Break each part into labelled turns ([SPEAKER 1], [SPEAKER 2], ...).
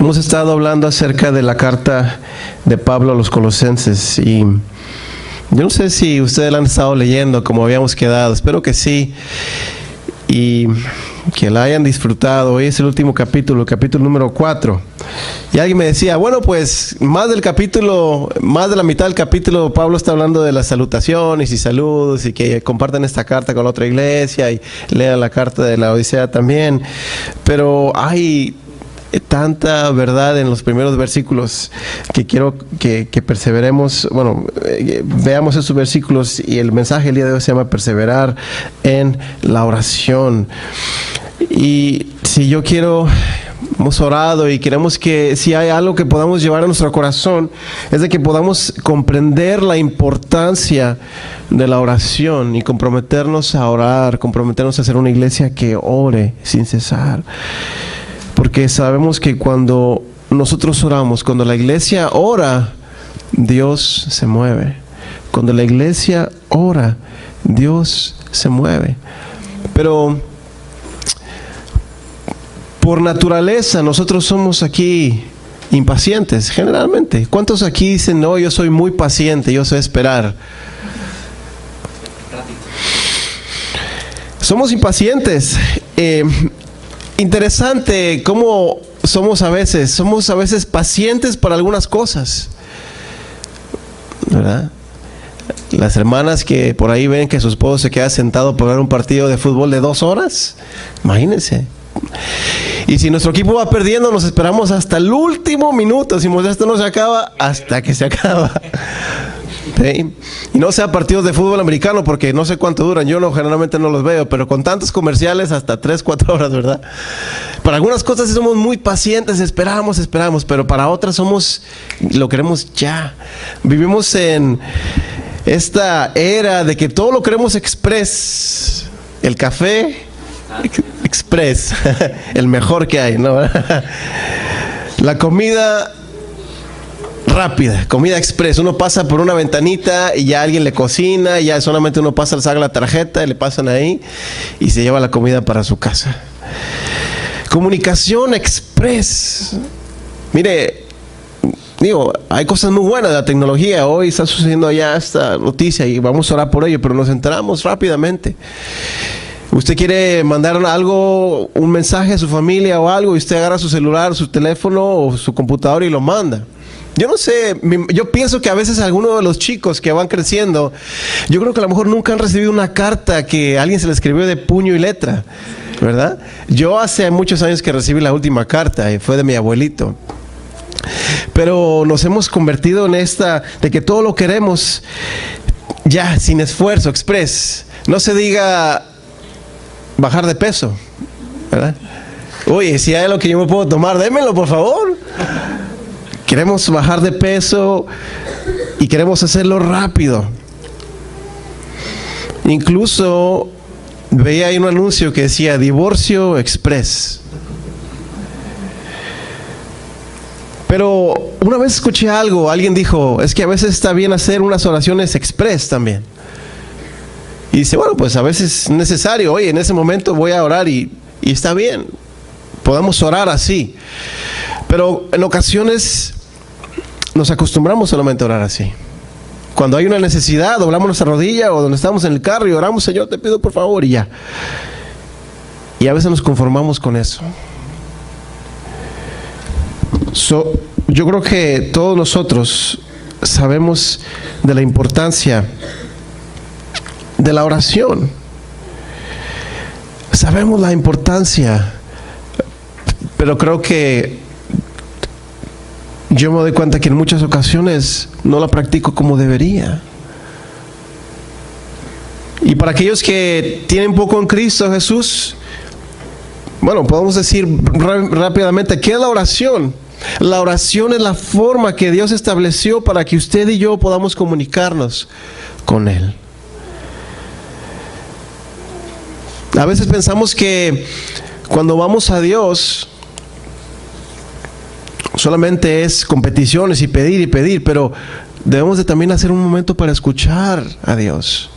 [SPEAKER 1] Hemos estado hablando acerca de la carta de Pablo a los Colosenses y yo no sé si ustedes la han estado leyendo como habíamos quedado, espero que sí y que la hayan disfrutado. Hoy es el último capítulo, el capítulo número 4. Y alguien me decía, bueno, pues más de la mitad del capítulo Pablo está hablando de las salutaciones y saludos y que compartan esta carta con la otra iglesia y lean la carta de la Odisea también. Pero hay tanta verdad en los primeros versículos que quiero que perseveremos, veamos esos versículos, y el mensaje el día de hoy se llama perseverar en la oración. Y si yo quiero, hemos orado y queremos que si hay algo que podamos llevar a nuestro corazón, es de que podamos comprender la importancia de la oración y comprometernos a orar, comprometernos a ser una iglesia que ore sin cesar. Porque sabemos que cuando nosotros oramos, cuando la iglesia ora, Dios se mueve. Cuando la iglesia ora, Dios se mueve. Pero por naturaleza nosotros somos aquí impacientes, generalmente. ¿Cuántos aquí dicen, no, yo soy muy paciente, yo sé esperar? Somos impacientes. Interesante cómo somos a veces pacientes para algunas cosas, ¿verdad? Las hermanas que por ahí ven que su esposo se queda sentado por ver un partido de fútbol de 2 horas, imagínense. Y si nuestro equipo va perdiendo, nos esperamos hasta el último minuto. Decimos, esto no se acaba hasta que se acaba. ¿Sí? Y no sea partidos de fútbol americano, porque no sé cuánto duran, yo generalmente no los veo, pero con tantos comerciales hasta 3-4 horas, ¿verdad? Para algunas cosas somos muy pacientes, esperamos, pero para otras lo queremos ya. Vivimos en esta era de que todo lo queremos express. El café express, el mejor que hay, ¿no? La comida rápida, comida express. Uno pasa por una ventanita y ya alguien le cocina, y ya solamente uno pasa, saca la tarjeta y le pasan ahí y se lleva la comida para su casa. Comunicación express. Mire, hay cosas muy buenas de la tecnología. Hoy está sucediendo allá esta noticia y vamos a orar por ello, pero nos enteramos rápidamente. Usted quiere mandar algo, un mensaje a su familia o algo, y usted agarra su celular, su teléfono o su computadora y lo manda. Yo no sé, yo pienso que a veces algunos de los chicos que van creciendo, yo creo que a lo mejor nunca han recibido una carta que alguien se le escribió de puño y letra, ¿verdad? Yo hace muchos años que recibí la última carta y fue de mi abuelito. Pero nos hemos convertido en esta, de que todo lo queremos ya, sin esfuerzo, express. No se diga bajar de peso, ¿verdad? Oye, si hay algo que yo me puedo tomar, démelo, por favor. Queremos bajar de peso y queremos hacerlo rápido. Incluso veía ahí un anuncio que decía divorcio express. Pero una vez escuché algo, alguien dijo, es que a veces está bien hacer unas oraciones express también. Y dice, bueno, pues a veces es necesario, oye, en ese momento voy a orar y está bien, podemos orar así. Pero en ocasiones nos acostumbramos solamente a orar así. Cuando hay una necesidad, doblamos nuestra rodilla o donde estamos en el carro y oramos, Señor, te pido por favor, y ya. Y a veces nos conformamos con eso. Yo creo que todos nosotros sabemos de la importancia de la oración. Sabemos la importancia, pero creo que yo me doy cuenta que en muchas ocasiones no la practico como debería. Y para aquellos que tienen poco en Cristo Jesús, podemos decir rápidamente, ¿qué es la oración? La oración es la forma que Dios estableció para que usted y yo podamos comunicarnos con Él. A veces pensamos que cuando vamos a Dios solamente es competiciones y pedir, pero debemos de también hacer un momento para escuchar a Dios.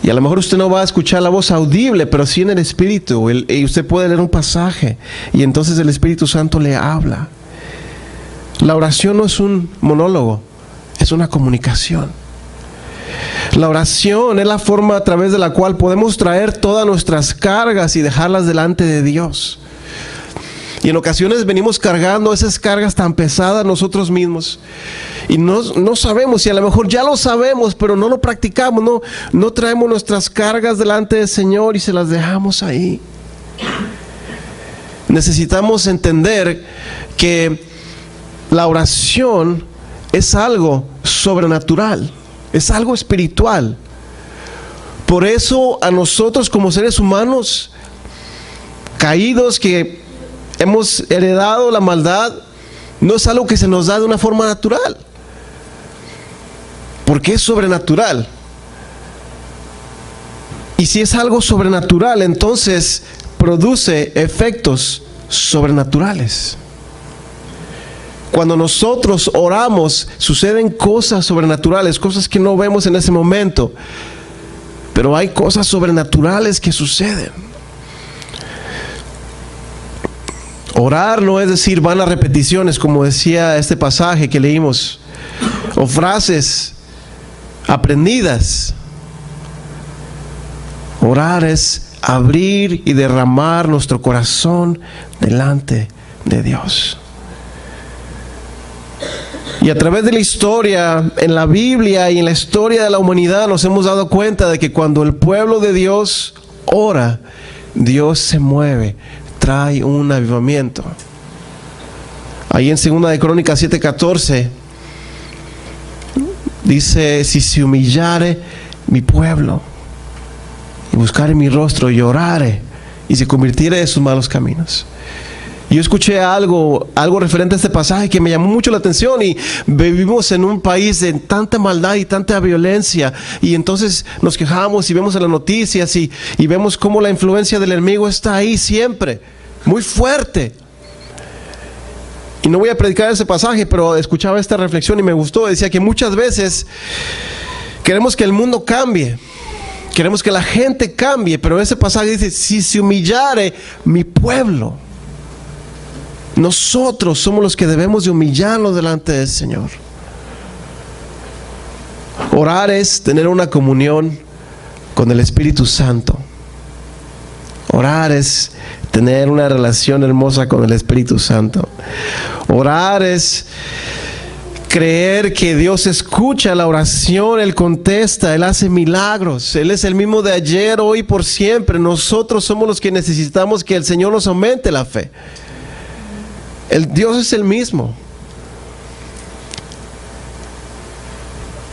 [SPEAKER 1] Y a lo mejor usted no va a escuchar la voz audible, pero sí en el Espíritu. Y usted puede leer un pasaje y entonces el Espíritu Santo le habla. La oración no es un monólogo, es una comunicación. La oración es la forma a través de la cual podemos traer todas nuestras cargas y dejarlas delante de Dios. Y en ocasiones venimos cargando esas cargas tan pesadas nosotros mismos. Y no sabemos, y a lo mejor ya lo sabemos, pero no lo practicamos, no traemos nuestras cargas delante del Señor y se las dejamos ahí. Necesitamos entender que la oración es algo sobrenatural, es algo espiritual. Por eso a nosotros como seres humanos caídos que hemos heredado la maldad, no es algo que se nos da de una forma natural, porque es sobrenatural. Y si es algo sobrenatural, entonces produce efectos sobrenaturales. Cuando nosotros oramos, suceden cosas sobrenaturales, cosas que no vemos en ese momento, pero hay cosas sobrenaturales que suceden. Orar no es decir vanas repeticiones, como decía este pasaje que leímos, o frases aprendidas. Orar es abrir y derramar nuestro corazón delante de Dios. Y a través de la historia, en la Biblia y en la historia de la humanidad, nos hemos dado cuenta de que cuando el pueblo de Dios ora, Dios se mueve, trae un avivamiento. Ahí en 2 de Crónicas 7:14 dice: si se humillare mi pueblo y buscare mi rostro y orare y se convirtiere de sus malos caminos. Yo escuché algo referente a este pasaje que me llamó mucho la atención, y vivimos en un país de tanta maldad y tanta violencia, y entonces nos quejamos y vemos en las noticias y vemos cómo la influencia del enemigo está ahí siempre, muy fuerte. Y no voy a predicar ese pasaje, pero escuchaba esta reflexión y me gustó. Decía que muchas veces queremos que el mundo cambie, queremos que la gente cambie, pero ese pasaje dice: si se humillare mi pueblo. Nosotros somos los que debemos de humillarnos delante del Señor. Orar es tener una comunión con el Espíritu Santo. Orar es tener una relación hermosa con el Espíritu Santo. Orar es creer que Dios escucha la oración, Él contesta, Él hace milagros. Él es el mismo de ayer, hoy y por siempre. Nosotros somos los que necesitamos que el Señor nos aumente la fe. El Dios es el mismo.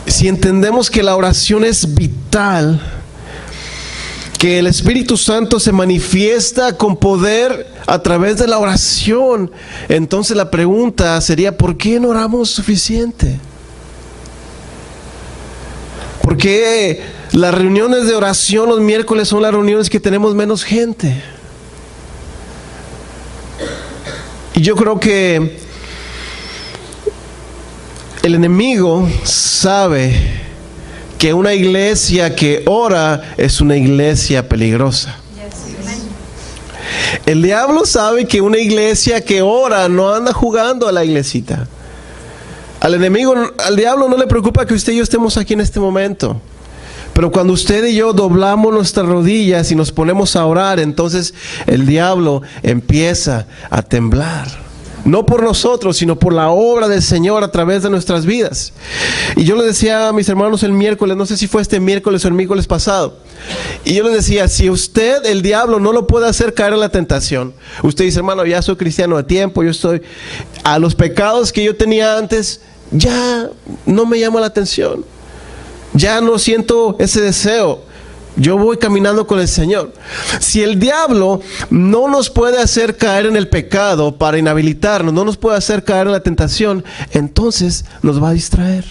[SPEAKER 1] Si entendemos que la oración es vital, que el Espíritu Santo se manifiesta con poder a través de la oración, entonces la pregunta sería: ¿por qué no oramos suficiente? ¿Por qué las reuniones de oración los miércoles son las reuniones que tenemos menos gente? Y yo creo que el enemigo sabe que una iglesia que ora es una iglesia peligrosa. El diablo sabe que una iglesia que ora no anda jugando a la iglesita. Al diablo no le preocupa que usted y yo estemos aquí en este momento. Pero cuando usted y yo doblamos nuestras rodillas y nos ponemos a orar, entonces el diablo empieza a temblar. No por nosotros, sino por la obra del Señor a través de nuestras vidas. Y yo les decía a mis hermanos el miércoles, no sé si fue este miércoles o el miércoles pasado, y yo les decía: si usted, el diablo, no lo puede hacer caer en la tentación. Usted dice: hermano, ya soy cristiano de tiempo, yo estoy a los pecados que yo tenía antes, ya no me llama la atención. Ya no siento ese deseo. Yo voy caminando con el Señor. Si el diablo no nos puede hacer caer en el pecado para inhabilitarnos, no nos puede hacer caer en la tentación, entonces nos va a distraer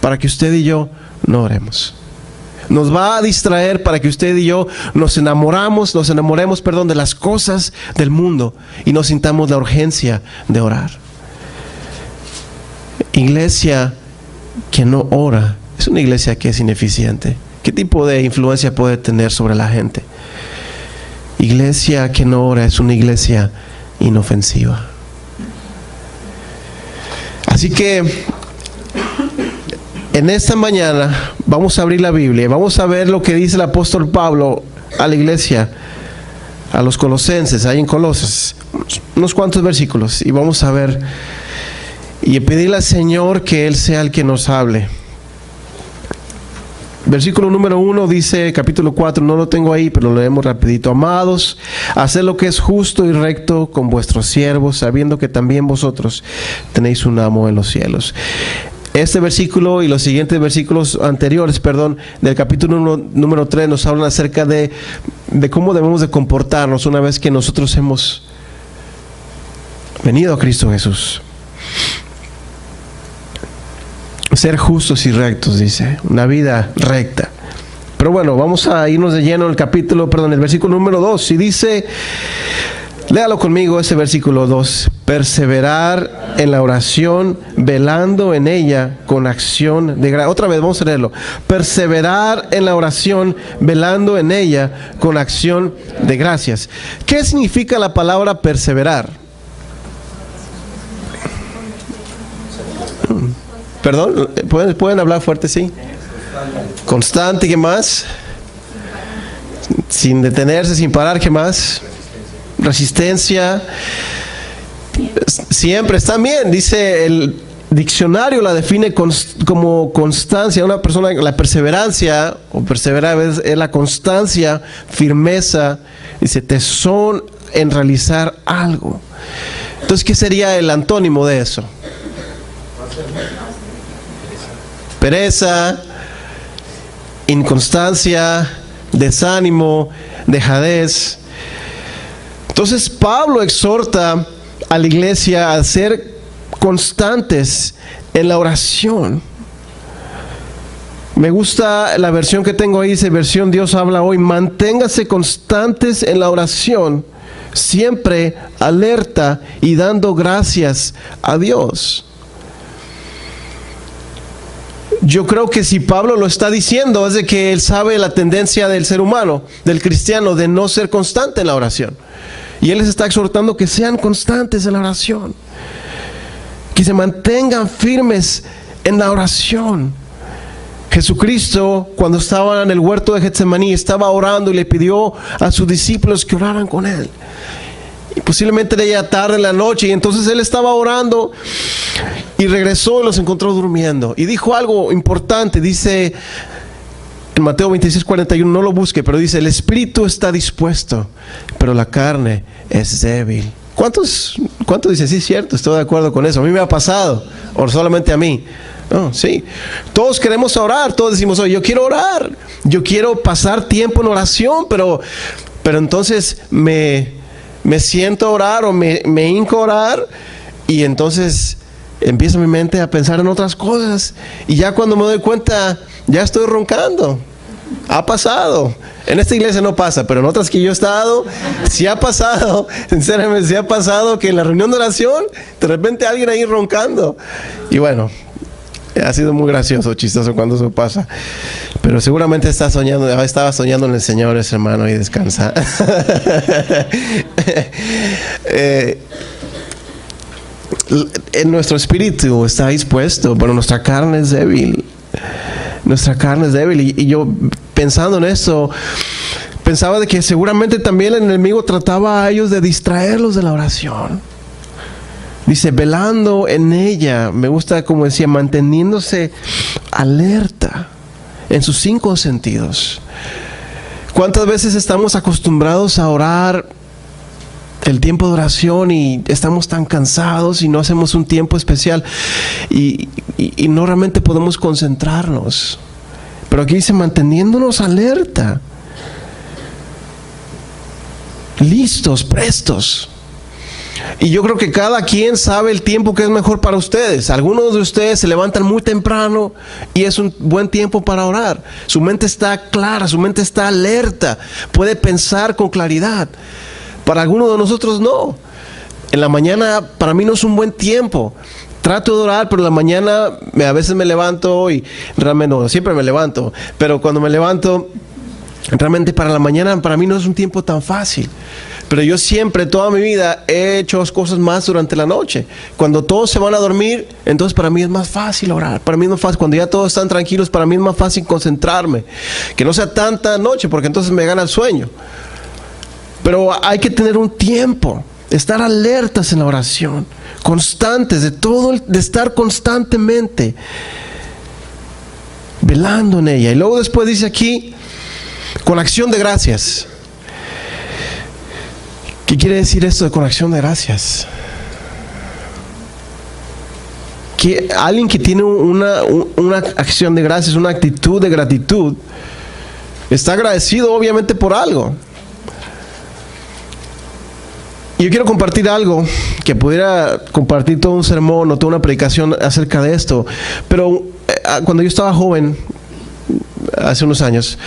[SPEAKER 1] para que usted y yo no oremos. Nos va a distraer para que usted y yo nos enamoremos de las cosas del mundo y no sintamos la urgencia de orar. Iglesia que no ora es una iglesia que es ineficiente, ¿Qué tipo de influencia puede tener sobre la gente? Iglesia que no ora es una iglesia inofensiva. Así que en esta mañana vamos a abrir la Biblia, vamos a ver lo que dice el apóstol Pablo a la iglesia, a los colosenses, ahí en Colosas, unos cuantos versículos, y vamos a ver y pedirle al Señor que Él sea el que nos hable. Versículo número 1 dice, capítulo 4, no lo tengo ahí, pero lo leemos rapidito. Amados, haced lo que es justo y recto con vuestros siervos, sabiendo que también vosotros tenéis un amo en los cielos. Este versículo y los siguientes versículos anteriores, del capítulo número 3 nos hablan acerca de cómo debemos de comportarnos una vez que nosotros hemos venido a Cristo Jesús. Ser justos y rectos, dice, una vida recta. Pero bueno, vamos a irnos de lleno el versículo número 2, y dice, léalo conmigo ese versículo 2, perseverar en la oración, velando en ella con acción de gracias. Otra vez, vamos a leerlo. Perseverar en la oración, velando en ella con acción de gracias. ¿Qué significa la palabra perseverar? Perdón, ¿pueden hablar fuerte? Sí. Constante, ¿qué más? Sin detenerse, sin parar, ¿qué más? Resistencia. Siempre está bien, dice el diccionario, la define como constancia. Una persona, la perseverancia o perseverar es la constancia, firmeza, dice tesón en realizar algo. Entonces, ¿qué sería el antónimo de eso? Pereza, inconstancia, desánimo, dejadez. Entonces Pablo exhorta a la iglesia a ser constantes en la oración. Me gusta la versión que tengo ahí, dice versión Dios habla hoy. Manténgase constantes en la oración, siempre alerta y dando gracias a Dios. Yo creo que si Pablo lo está diciendo es de que él sabe la tendencia del ser humano, del cristiano, de no ser constante en la oración. Y él les está exhortando que sean constantes en la oración, que se mantengan firmes en la oración. Jesucristo, cuando estaba en el huerto de Getsemaní, estaba orando y le pidió a sus discípulos que oraran con él. Y posiblemente era ya tarde en la noche, y entonces él estaba orando y regresó y los encontró durmiendo. Y dijo algo importante, dice en Mateo 26:41, no lo busque, pero dice, el espíritu está dispuesto, pero la carne es débil. ¿Cuántos dicen, sí, cierto, estoy de acuerdo con eso? A mí me ha pasado, o solamente a mí. No, sí. Todos queremos orar, todos decimos, oye, yo quiero orar, yo quiero pasar tiempo en oración, pero entonces me siento a orar o me hinco a orar, y entonces empieza mi mente a pensar en otras cosas, y ya cuando me doy cuenta ya estoy roncando. Ha pasado. En esta iglesia no pasa, pero en otras que yo he estado sí ha pasado. Sinceramente sí ha pasado que en la reunión de oración de repente alguien ahí roncando, y bueno, ha sido muy gracioso, chistoso cuando eso pasa. Pero seguramente estaba soñando en el Señor ese hermano, y descansa. En nuestro espíritu está dispuesto, pero nuestra carne es débil. Nuestra carne es débil. Y yo, pensando en esto, pensaba de que seguramente también el enemigo trataba a ellos de distraerlos de la oración. Dice, velando en ella. Me gusta como decía, manteniéndose alerta en sus 5 sentidos. ¿Cuántas veces estamos acostumbrados a orar el tiempo de oración y estamos tan cansados y no hacemos un tiempo especial y no realmente podemos concentrarnos? Pero aquí dice, manteniéndonos alerta, listos, prestos. Y yo creo que cada quien sabe el tiempo que es mejor para ustedes. Algunos de ustedes se levantan muy temprano y es un buen tiempo para orar. Su mente está clara, su mente está alerta, puede pensar con claridad. Para algunos de nosotros no. En la mañana para mí no es un buen tiempo. trato de orar, pero en la mañana a veces me levanto y realmente no, siempre me levanto, pero cuando me levanto, realmente para la mañana para mí no es un tiempo tan fácil. Pero yo siempre, toda mi vida, he hecho cosas más durante la noche. Cuando todos se van a dormir, entonces para mí es más fácil orar. Para mí es más fácil. Cuando ya todos están tranquilos, para mí es más fácil concentrarme. Que no sea tanta noche, porque entonces me gana el sueño. Pero hay que tener un tiempo, estar alertas en la oración, constantes, de estar constantemente velando en ella. Y luego después dice aquí, con acción de gracias. ¿Qué quiere decir esto de con acción de gracias? Que alguien que tiene una acción de gracias, una actitud de gratitud, está agradecido obviamente por algo. Y yo quiero compartir algo que pudiera compartir todo un sermón o toda una predicación acerca de esto. Pero cuando yo estaba joven, hace unos años,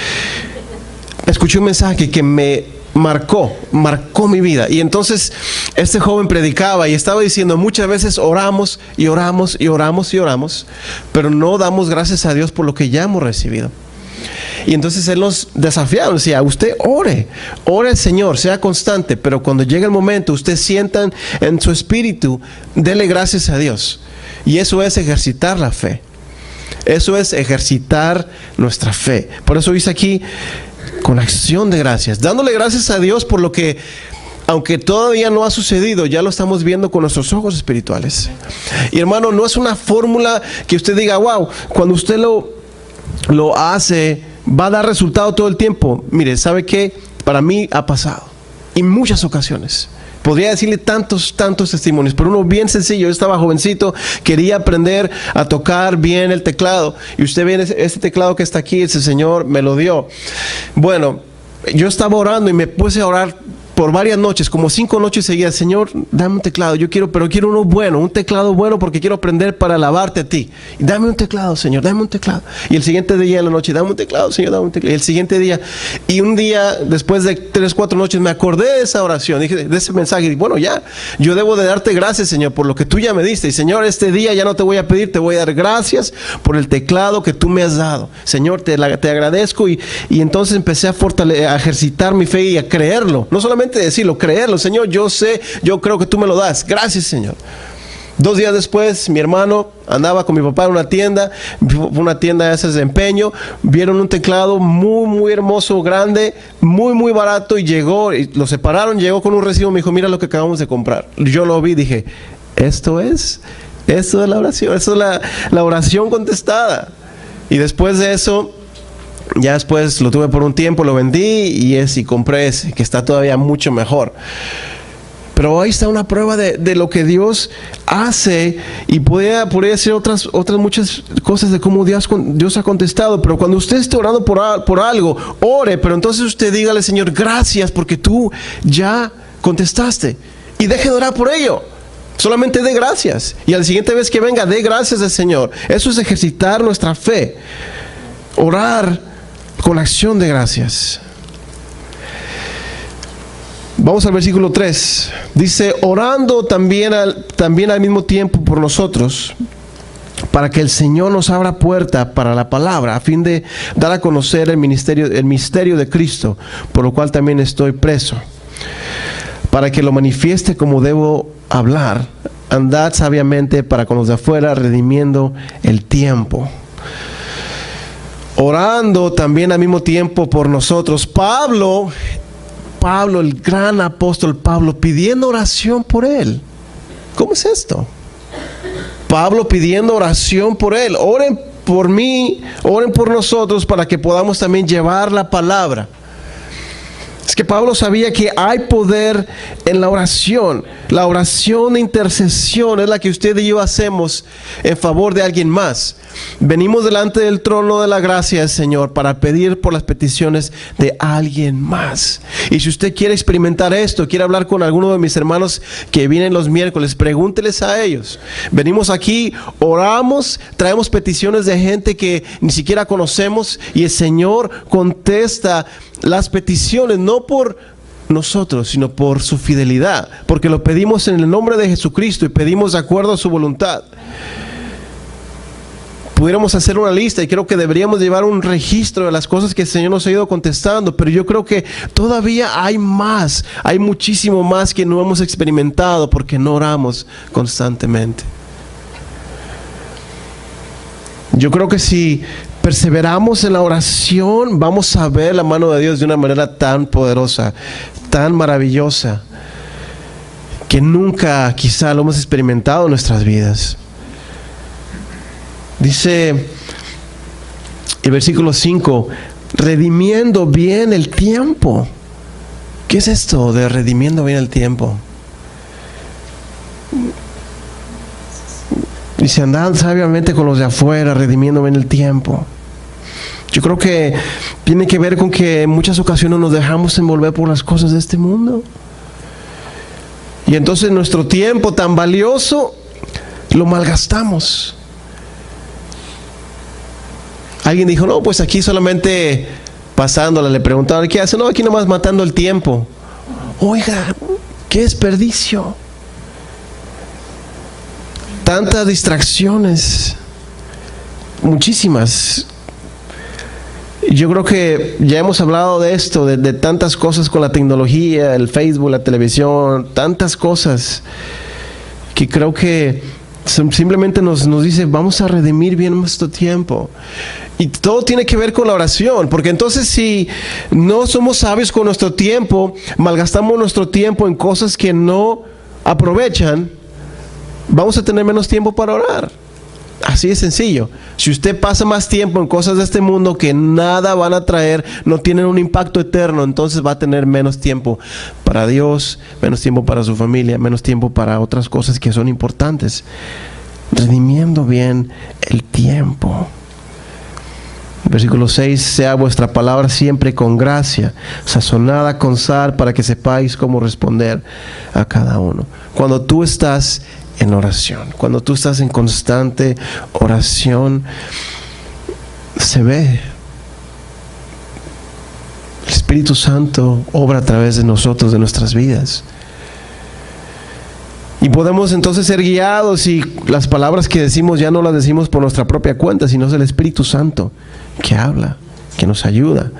[SPEAKER 1] escuché un mensaje que me marcó mi vida. Y entonces este joven predicaba y estaba diciendo, muchas veces oramos y oramos y oramos y oramos, pero no damos gracias a Dios por lo que ya hemos recibido. Y entonces él nos desafiaba, decía, usted ore al Señor, sea constante, pero cuando llegue el momento, usted sienta en su espíritu, dele gracias a Dios. Y eso es ejercitar la fe. Eso es ejercitar nuestra fe. Por eso dice aquí, con acción de gracias, dándole gracias a Dios por lo que, aunque todavía no ha sucedido, ya lo estamos viendo con nuestros ojos espirituales. Y hermano, no es una fórmula que usted diga, wow, cuando usted lo hace, va a dar resultado todo el tiempo. Mire, ¿sabe qué? Para mí ha pasado, en muchas ocasiones. Podría decirle tantos testimonios, pero uno bien sencillo. Yo estaba jovencito, quería aprender a tocar bien el teclado. Y usted ve este teclado que está aquí, ese señor me lo dio. Bueno, yo estaba orando y me puse a orar por varias noches, como 5 noches seguidas. Señor, dame un teclado, pero quiero uno bueno, un teclado bueno, porque quiero aprender para alabarte a ti. Dame un teclado, Señor, dame un teclado. Y el siguiente día en la noche, dame un teclado, Señor, dame un teclado. Y el siguiente día, y un día después de 3, 4 noches, me acordé de esa oración, dije, de ese mensaje, y dije, bueno, ya, yo debo de darte gracias, Señor, por lo que tú ya me diste. Y Señor, este día ya no te voy a pedir, te voy a dar gracias por el teclado que tú me has dado. Señor, te agradezco. Y entonces empecé a ejercitar mi fe y a creerlo. No solamente decirlo, creerlo. Señor, yo creo que tú me lo das. Gracias, Señor. 2 días después, mi hermano andaba con mi papá en una tienda de esas de empeño. Vieron un teclado muy hermoso, grande, muy barato, y llegó, y lo separaron, llegó con un recibo, me dijo, mira lo que acabamos de comprar. Yo lo vi, dije, esto es la oración, esto es la oración contestada. Y después de eso, ya después lo tuve por un tiempo, lo vendí y compré ese, que está todavía mucho mejor. Pero ahí está una prueba de lo que Dios hace, y podría decir otras muchas cosas de cómo Dios ha contestado. Pero cuando usted esté orando por algo, ore, pero entonces usted dígale, Señor, gracias porque tú ya contestaste, y deje de orar por ello. Solamente dé gracias, y a la siguiente vez que venga, dé gracias al Señor. Eso es ejercitar nuestra fe. Orar con acción de gracias. Vamos al versículo 3. Dice, orando también al mismo tiempo por nosotros, para que el Señor nos abra puerta para la palabra, a fin de dar a conocer el misterio de Cristo, por lo cual también estoy preso, para que lo manifieste como debo hablar. Andad sabiamente para con los de afuera, redimiendo el tiempo. Orando también al mismo tiempo por nosotros. Pablo, el gran apóstol Pablo, pidiendo oración por él. ¿Cómo es esto? Pablo pidiendo oración por él. Oren por mí, oren por nosotros, para que podamos también llevar la palabra. Es que Pablo sabía que hay poder en la oración. La oración de intercesión es la que usted y yo hacemos en favor de alguien más. Venimos delante del trono de la gracia del Señor para pedir por las peticiones de alguien más. Y si usted quiere experimentar esto, quiere hablar con alguno de mis hermanos que vienen los miércoles, pregúnteles a ellos. Venimos aquí, oramos, traemos peticiones de gente que ni siquiera conocemos, y el Señor contesta las peticiones, no nosotros, sino por su fidelidad, porque lo pedimos en el nombre de Jesucristo y pedimos de acuerdo a su voluntad. Pudiéramos hacer una lista y creo que deberíamos llevar un registro de las cosas que el Señor nos ha ido contestando, pero yo creo que todavía hay más, hay muchísimo más que no hemos experimentado porque no oramos constantemente. Yo creo que si perseveramos en la oración, vamos a ver la mano de Dios de una manera tan poderosa, tan maravillosa, que nunca quizá lo hemos experimentado en nuestras vidas. Dice el versículo 5, redimiendo bien el tiempo. ¿Qué es esto de redimiendo bien el tiempo? Dice, andad sabiamente con los de afuera, redimiendo bien el tiempo. Yo creo que tiene que ver con que en muchas ocasiones nos dejamos envolver por las cosas de este mundo. Y entonces nuestro tiempo tan valioso lo malgastamos. Alguien dijo, no, pues aquí solamente pasándola, le preguntaron, ¿qué hace? No, aquí nomás matando el tiempo. Oiga, qué desperdicio. Tantas distracciones, muchísimas. Yo creo que ya hemos hablado de esto, de tantas cosas con la tecnología, el Facebook, la televisión, tantas cosas que creo que simplemente nos dice, vamos a redimir bien nuestro tiempo. Y todo tiene que ver con la oración, porque entonces si no somos sabios con nuestro tiempo, malgastamos nuestro tiempo en cosas que no aprovechan, vamos a tener menos tiempo para orar. Así de sencillo. Si usted pasa más tiempo en cosas de este mundo que nada van a traer, no tienen un impacto eterno, entonces va a tener menos tiempo para Dios, menos tiempo para su familia, menos tiempo para otras cosas que son importantes. Redimiendo bien el tiempo. Versículo 6, sea vuestra palabra siempre con gracia, sazonada con sal, para que sepáis cómo responder a cada uno. Cuando tú estás en oración, cuando tú estás en constante oración, se ve. El Espíritu Santo obra a través de nosotros, de nuestras vidas. Y podemos entonces ser guiados, y las palabras que decimos ya no las decimos por nuestra propia cuenta, sino es el Espíritu Santo que habla, que nos ayuda,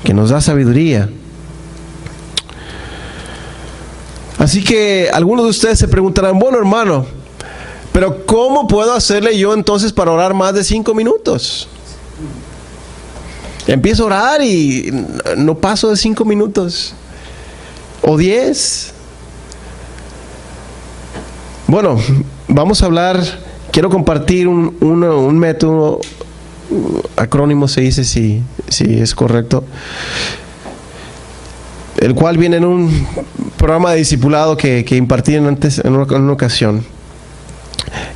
[SPEAKER 1] que nos da sabiduría. Así que algunos de ustedes se preguntarán, bueno, hermano, pero ¿cómo puedo hacerle yo entonces para orar más de 5 minutos? Empiezo a orar y no paso de 5 minutos o 10. Bueno, vamos a hablar, quiero compartir un método, acrónimo se dice si es correcto, el cual viene en un programa de discipulado que impartí antes en una ocasión.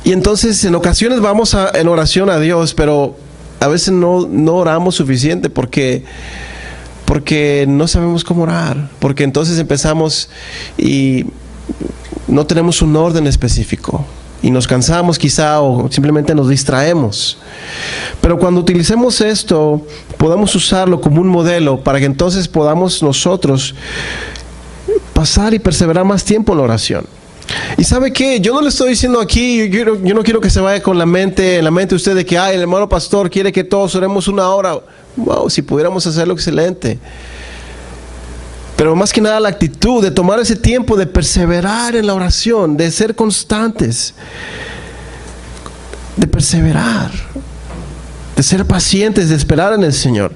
[SPEAKER 1] Y entonces en ocasiones vamos en oración a Dios, pero a veces no oramos suficiente porque no sabemos cómo orar, porque entonces empezamos y no tenemos un orden específico y nos cansamos quizá o simplemente nos distraemos. Pero cuando utilicemos esto, podemos usarlo como un modelo para que entonces podamos nosotros pasar y perseverar más tiempo en la oración. Y ¿sabe qué? Yo no le estoy diciendo aquí, yo no quiero que se vaya con en la mente de usted de que el hermano pastor quiere que todos oremos 1 hora. Wow, si pudiéramos hacerlo, excelente. Pero más que nada la actitud de tomar ese tiempo, de perseverar en la oración, de ser constantes, de perseverar, de ser pacientes, de esperar en el Señor.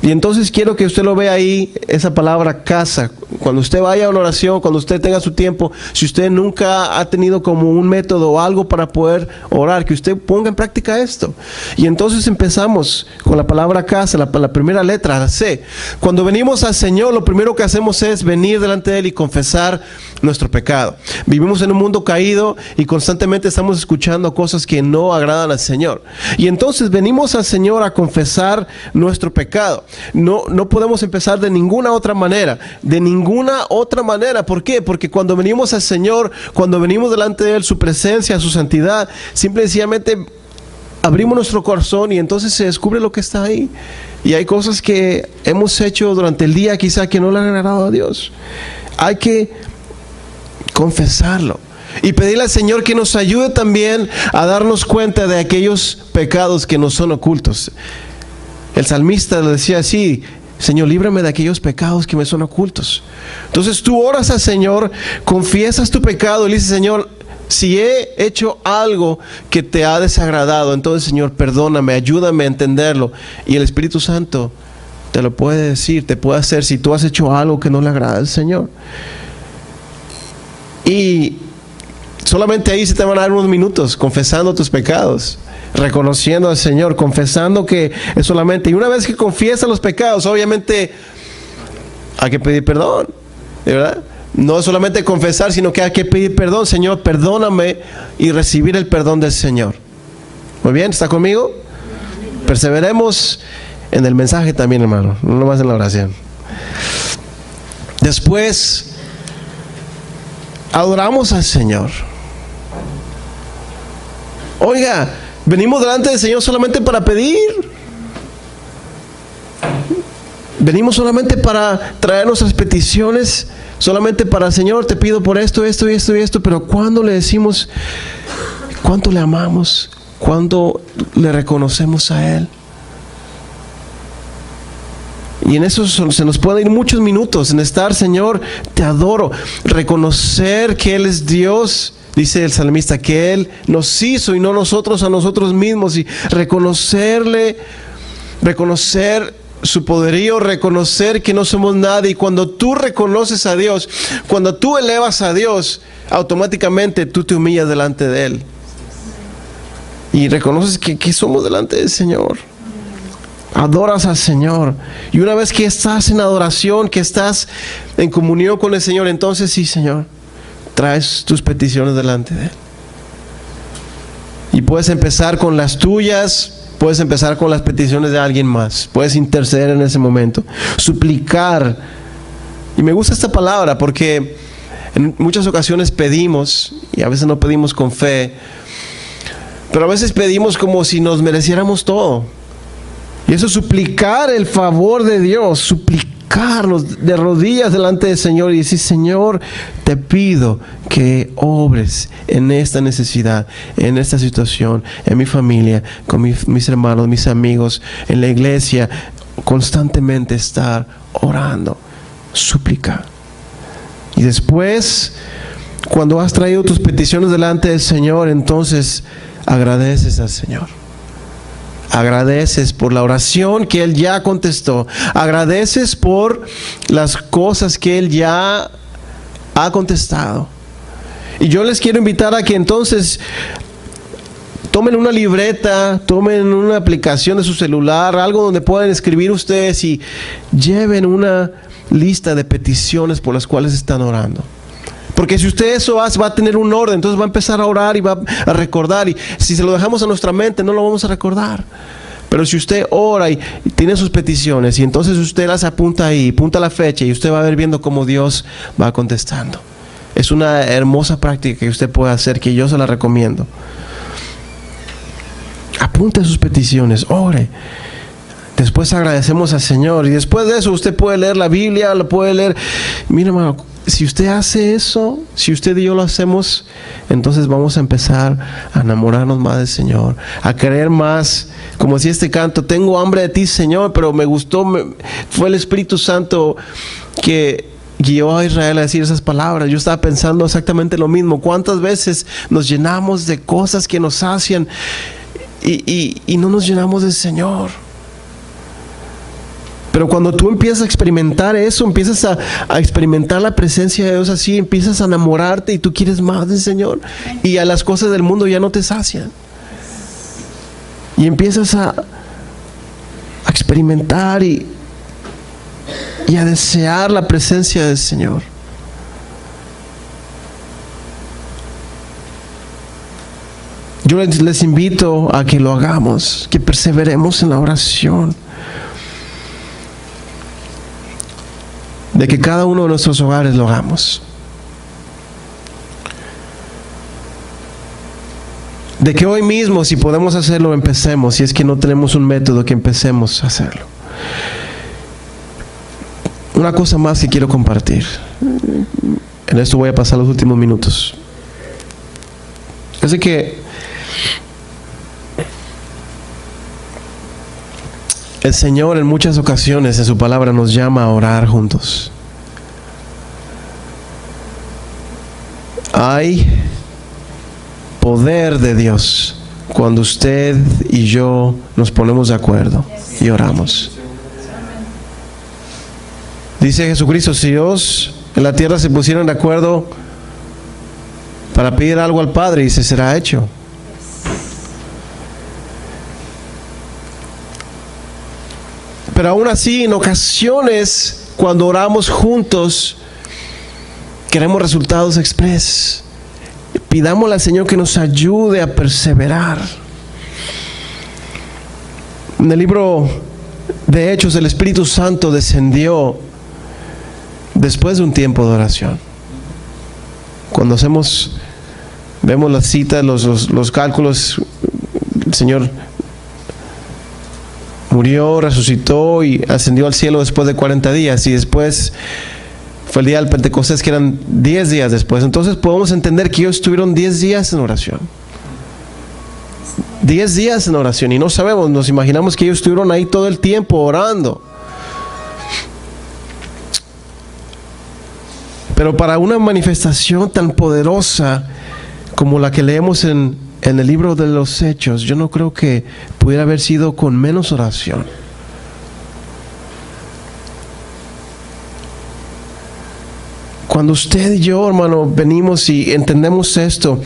[SPEAKER 1] Y entonces quiero que usted lo vea ahí, esa palabra casa. Cuando usted vaya a una oración, cuando usted tenga su tiempo, si usted nunca ha tenido como un método o algo para poder orar, que usted ponga en práctica esto. Y entonces empezamos con la palabra casa, la primera letra, la C. Cuando venimos al Señor, lo primero que hacemos es venir delante de Él y confesar nuestro pecado. Vivimos en un mundo caído y constantemente estamos escuchando cosas que no agradan al Señor. Y entonces venimos al Señor a confesar nuestro pecado. No podemos empezar de ninguna otra manera. De ninguna otra manera. ¿Por qué? Porque cuando venimos al Señor, cuando venimos delante de Él, su presencia, su santidad, simple y sencillamente abrimos nuestro corazón y entonces se descubre lo que está ahí. Y hay cosas que hemos hecho durante el día quizá que no le han agradado a Dios. Hay que confesarlo y pedirle al Señor que nos ayude también a darnos cuenta de aquellos pecados que nos son ocultos. El salmista le decía así: Señor, líbrame de aquellos pecados que me son ocultos. Entonces tú oras al Señor, confiesas tu pecado y le dices: Señor, si he hecho algo que te ha desagradado, entonces Señor, perdóname, ayúdame a entenderlo. Y el Espíritu Santo te lo puede decir, te puede hacer si tú has hecho algo que no le agrada al Señor. Y solamente ahí se te van a dar unos minutos confesando tus pecados, reconociendo al Señor, confesando que es solamente. Y una vez que confiesas los pecados, obviamente hay que pedir perdón, ¿verdad? No solamente confesar, sino que hay que pedir perdón. Señor, perdóname, y recibir el perdón del Señor. Muy bien, ¿está conmigo? Perseveremos en el mensaje también, hermano, no nomás en la oración. Después, adoramos al Señor. Oiga, venimos delante del Señor solamente para pedir. Venimos solamente para traer nuestras peticiones, solamente para: Señor, te pido por esto, esto y esto y esto. Pero cuando le decimos cuánto le amamos, cuando le reconocemos a Él. Y en eso se nos pueden ir muchos minutos en estar: Señor, te adoro. Reconocer que Él es Dios. Dice el salmista que Él nos hizo y no nosotros a nosotros mismos. Y reconocerle, reconocer su poderío, reconocer que no somos nada. Y cuando tú reconoces a Dios, cuando tú elevas a Dios, automáticamente tú te humillas delante de Él. Y reconoces que somos delante del Señor. Adoras al Señor. Y una vez que estás en adoración, que estás en comunión con el Señor, entonces sí, Señor, traes tus peticiones delante de Él. Y puedes empezar con las tuyas. Puedes empezar con las peticiones de alguien más. Puedes interceder en ese momento. Suplicar. Y me gusta esta palabra porque en muchas ocasiones pedimos, y a veces no pedimos con fe, pero a veces pedimos como si nos mereciéramos todo. Y eso es suplicar el favor de Dios. Suplicarnos de rodillas delante del Señor y decir: Señor, te pido que obres en esta necesidad, en esta situación, en mi familia, con mis hermanos, mis amigos, en la iglesia. Constantemente estar orando, suplicar. Y después, cuando has traído tus peticiones delante del Señor, entonces agradeces al Señor. Agradeces por la oración que Él ya contestó. Agradeces por las cosas que Él ya ha contestado. Y yo les quiero invitar a que entonces tomen una libreta, tomen una aplicación de su celular, algo donde puedan escribir ustedes y lleven una lista de peticiones por las cuales están orando. Porque si usted eso hace, va a tener un orden, entonces va a empezar a orar y va a recordar. Y si se lo dejamos a nuestra mente, no lo vamos a recordar. Pero si usted ora y tiene sus peticiones, y entonces usted las apunta ahí, apunta la fecha, y usted va a ver viendo cómo Dios va contestando. Es una hermosa práctica que usted puede hacer, que yo se la recomiendo. Apunte sus peticiones, ore. Después agradecemos al Señor. Y después de eso usted puede leer la Biblia, lo puede leer. Mira, hermano, si usted hace eso, si usted y yo lo hacemos, entonces vamos a empezar a enamorarnos más del Señor, a querer más. Como decía este canto: tengo hambre de ti, Señor. Pero me gustó, fue el Espíritu Santo que guió a Israel a decir esas palabras. Yo estaba pensando exactamente lo mismo. ¿Cuántas veces nos llenamos de cosas que nos sacian y no nos llenamos del Señor? Pero cuando tú empiezas a experimentar eso, empiezas a experimentar la presencia de Dios así, empiezas a enamorarte y tú quieres más del Señor. Y a las cosas del mundo ya no te sacian. Y empiezas a experimentar y a desear la presencia del Señor. Yo les invito a que lo hagamos, que perseveremos en la oración. De que cada uno de nuestros hogares lo hagamos. de que hoy mismo, si podemos hacerlo, empecemos. Si es que no tenemos un método, que empecemos a hacerlo. Una cosa más que quiero compartir. En esto voy a pasar los últimos minutos. Es de que el Señor en muchas ocasiones en su palabra nos llama a orar juntos. Hay poder de Dios cuando usted y yo nos ponemos de acuerdo y oramos. Dice Jesucristo, si Dios en la tierra se pusieran de acuerdo para pedir algo al Padre, y se será hecho. Pero aún así, en ocasiones, cuando oramos juntos, queremos resultados express. Pidámosle al Señor que nos ayude a perseverar. En el libro de Hechos, el Espíritu Santo descendió después de un tiempo de oración. Cuando vemos las citas, los cálculos, el Señor murió, resucitó y ascendió al cielo después de 40 días, y después fue el día del Pentecostés, que eran 10 días después. Entonces podemos entender que ellos estuvieron 10 días en oración. 10 días en oración, y no sabemos, nos imaginamos que ellos estuvieron ahí todo el tiempo orando. Pero para una manifestación tan poderosa como la que leemos en el libro de los Hechos, yo no creo que pudiera haber sido con menos oración. Cuando usted y yo, hermano, venimos y entendemos esto,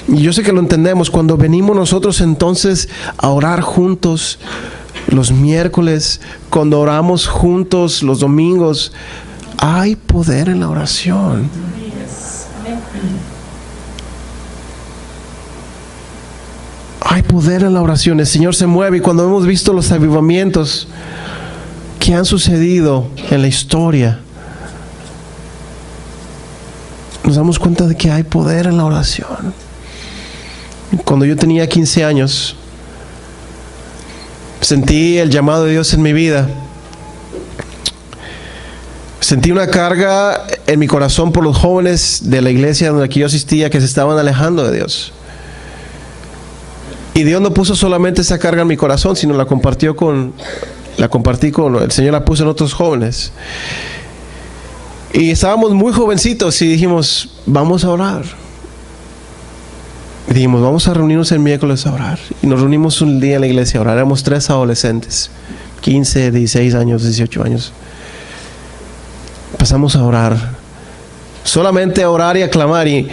[SPEAKER 1] y yo sé que lo entendemos, cuando venimos nosotros entonces a orar juntos los miércoles, cuando oramos juntos los domingos, hay poder en la oración. Hay poder en la oración. El Señor se mueve, y cuando hemos visto los avivamientos que han sucedido en la historia, nos damos cuenta de que hay poder en la oración. Cuando yo tenía 15 años, sentí el llamado de Dios en mi vida. Sentí una carga en mi corazón por los jóvenes de la iglesia donde yo asistía, que se estaban alejando de Dios. Y Dios no puso solamente esa carga en mi corazón, sino la compartí con el Señor, la puso en otros jóvenes. Y estábamos muy jovencitos y dijimos, vamos a orar. Y dijimos, vamos a reunirnos el miércoles a orar. Y nos reunimos un día en la iglesia a orar. Éramos 3 adolescentes, 15, 16 años, 18 años. Empezamos a orar. Solamente a orar y a clamar, y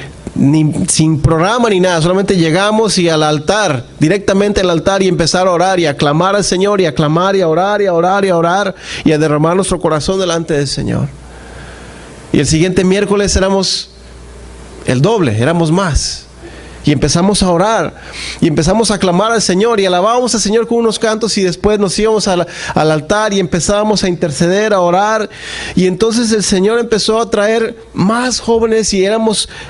[SPEAKER 1] sin programa ni nada. Solamente llegamos y al altar, directamente al altar, y empezar a orar y a clamar al Señor, y a clamar y a orar y a orar y a orar, y a derramar nuestro corazón delante del Señor. Y el siguiente miércoles éramos el doble, éramos más. Y empezamos a orar y empezamos a clamar al Señor y alabábamos al Señor con unos cantos, y después nos íbamos al altar y empezábamos a interceder, a orar. Y entonces el Señor empezó a traer más jóvenes, y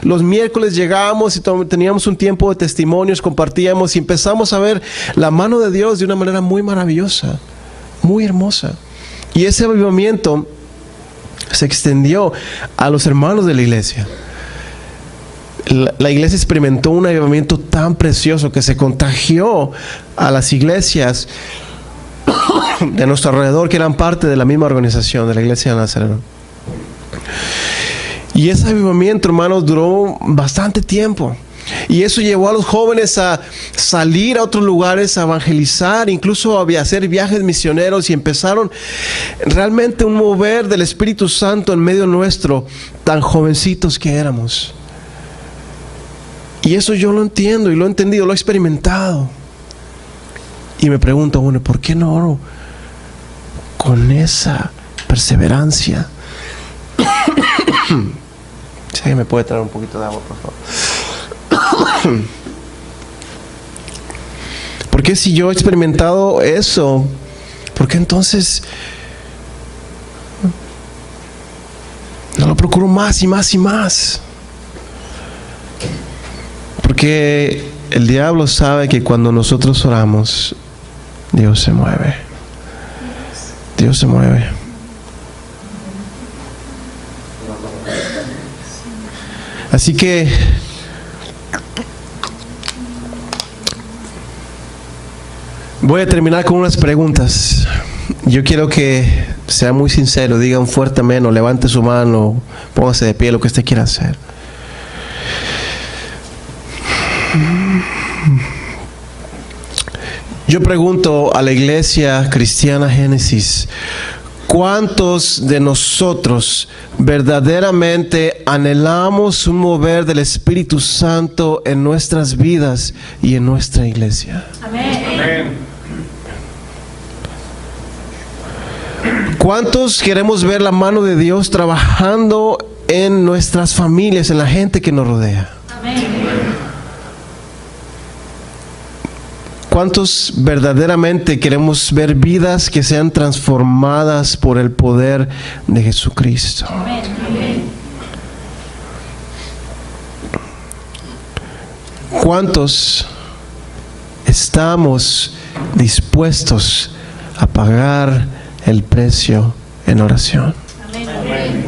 [SPEAKER 1] los miércoles llegábamos y teníamos un tiempo de testimonios, compartíamos, y empezamos a ver la mano de Dios de una manera muy maravillosa, muy hermosa. Y ese avivamiento se extendió a los hermanos de la iglesia. La iglesia experimentó un avivamiento tan precioso que se contagió a las iglesias de nuestro alrededor, que eran parte de la misma organización de la iglesia de Nazareno. Y ese avivamiento, hermanos, duró bastante tiempo. Y eso llevó a los jóvenes a salir a otros lugares, a evangelizar, incluso a hacer viajes misioneros, y empezaron realmente un mover del Espíritu Santo en medio nuestro, tan jovencitos que éramos. Y eso yo lo entiendo y lo he entendido, lo he experimentado. Y me pregunto, bueno, ¿por qué no oro con esa perseverancia? Si alguien me puede traer un poquito de agua, por favor. ¿Por qué, si yo he experimentado eso, por qué entonces no lo procuro más y más y más? Porque el diablo sabe que cuando nosotros oramos, Dios se mueve. Dios se mueve. Así que voy a terminar con unas preguntas. Yo quiero que sea muy sincero, diga un fuerte amén, o levante su mano, póngase de pie, lo que usted quiera hacer. Yo pregunto a la iglesia cristiana Génesis, ¿cuántos de nosotros verdaderamente anhelamos un mover del Espíritu Santo en nuestras vidas y en nuestra iglesia?
[SPEAKER 2] Amén.
[SPEAKER 3] Amén.
[SPEAKER 1] ¿Cuántos queremos ver la mano de Dios trabajando en nuestras familias, en la gente que nos rodea?
[SPEAKER 2] Amén.
[SPEAKER 1] ¿Cuántos verdaderamente queremos ver vidas que sean transformadas por el poder de Jesucristo?
[SPEAKER 2] Amén. Amén.
[SPEAKER 1] ¿Cuántos estamos dispuestos a pagar el precio en oración?
[SPEAKER 2] Amén. Amén.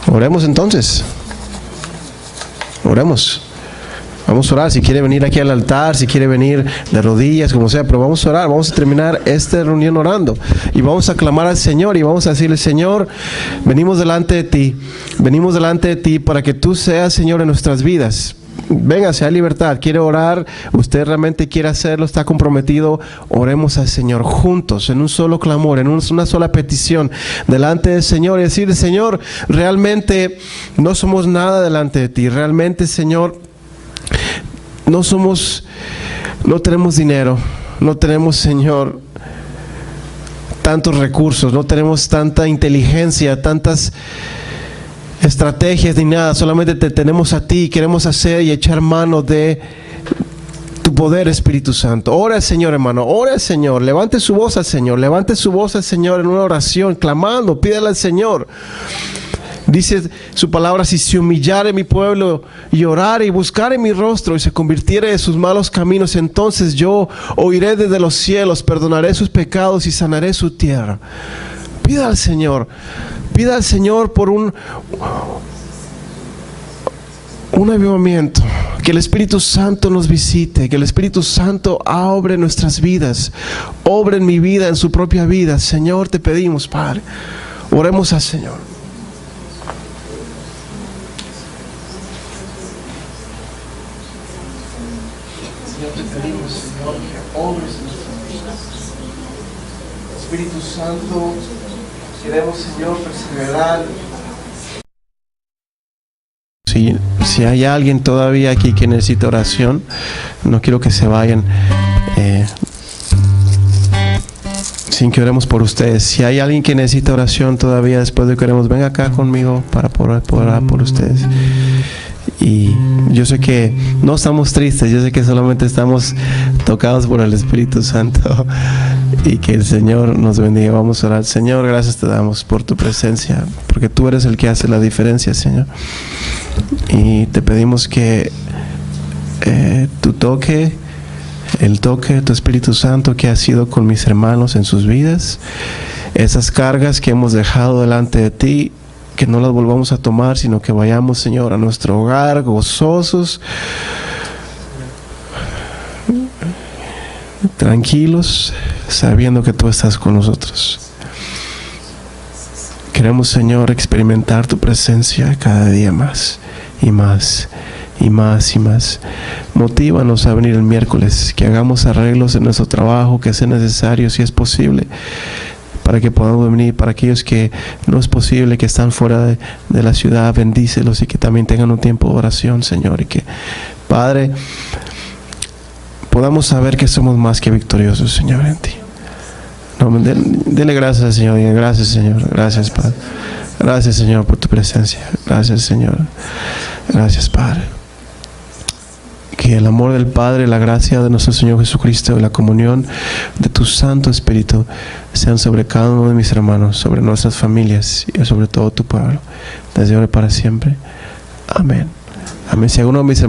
[SPEAKER 1] Oremos entonces. Oremos. Vamos a orar. Si quiere venir aquí al altar, si quiere venir de rodillas, como sea, pero vamos a orar. Vamos a terminar esta reunión orando. Y vamos a clamar al Señor y vamos a decirle: Señor, venimos delante de ti. Venimos delante de ti para que tú seas, Señor, en nuestras vidas. Venga, sea libertad. Quiere orar, usted realmente quiere hacerlo, está comprometido. Oremos al Señor juntos, en un solo clamor, en una sola petición delante del Señor y decirle: Señor, realmente no somos nada delante de ti. Realmente, Señor, no tenemos dinero, no tenemos, Señor, tantos recursos, no tenemos tanta inteligencia, tantas estrategias ni nada. Solamente te tenemos a ti. Queremos hacer y echar mano de tu poder, Espíritu Santo. Ora al Señor, hermano. Ora al Señor. Levante su voz al Señor. Levante su voz al Señor en una oración, clamando. Pídale al Señor. Dice su palabra: si se humillare mi pueblo y orare y buscare mi rostro y se convirtiere de sus malos caminos, entonces yo oiré desde los cielos, perdonaré sus pecados y sanaré su tierra. Pida al Señor. Pida al Señor por un avivamiento. Que el Espíritu Santo nos visite. Que el Espíritu Santo obre en nuestras vidas. Obre en mi vida, en su propia vida. Señor, te pedimos, Padre. Oremos al Señor. Señor, te pedimos, Señor, que obres en nuestras vidas. Espíritu Santo, queremos, Señor, perseverar. Si hay alguien todavía aquí que necesita oración, no quiero que se vayan sin que oremos por ustedes. Si hay alguien que necesita oración todavía después de que oremos, venga acá conmigo para poder orar por ustedes. Y yo sé que no estamos tristes, yo sé que solamente estamos tocados por el Espíritu Santo. Y que el Señor nos bendiga. Vamos a orar. Señor, gracias te damos por tu presencia, porque tú eres el que hace la diferencia, Señor. Y te pedimos que tu toque, el toque de tu Espíritu Santo que ha sido con mis hermanos en sus vidas, esas cargas que hemos dejado delante de ti, que no las volvamos a tomar, sino que vayamos, Señor, a nuestro hogar gozosos, tranquilos, sabiendo que tú estás con nosotros. Queremos, Señor, experimentar tu presencia cada día más y más y más y más. Motívanos a venir el miércoles, que hagamos arreglos en nuestro trabajo, que sea necesario, si es posible, para que podamos venir. Para aquellos que no es posible, que están fuera de la ciudad, bendícelos y que también tengan un tiempo de oración, Señor. Y que, Padre, podamos saber que somos más que victoriosos, Señor, en ti. No, dele gracias al Señor. Gracias, Señor. Gracias, Padre. Gracias, Señor, por tu presencia. Gracias, Señor. Gracias, Padre. Que que el amor del Padre, la gracia de nuestro Señor Jesucristo y la comunión de tu Santo Espíritu sean sobre cada uno de mis hermanos, sobre nuestras familias y sobre todo tu pueblo, desde ahora y para siempre. Amén. Amén. Si alguno de mis hermanos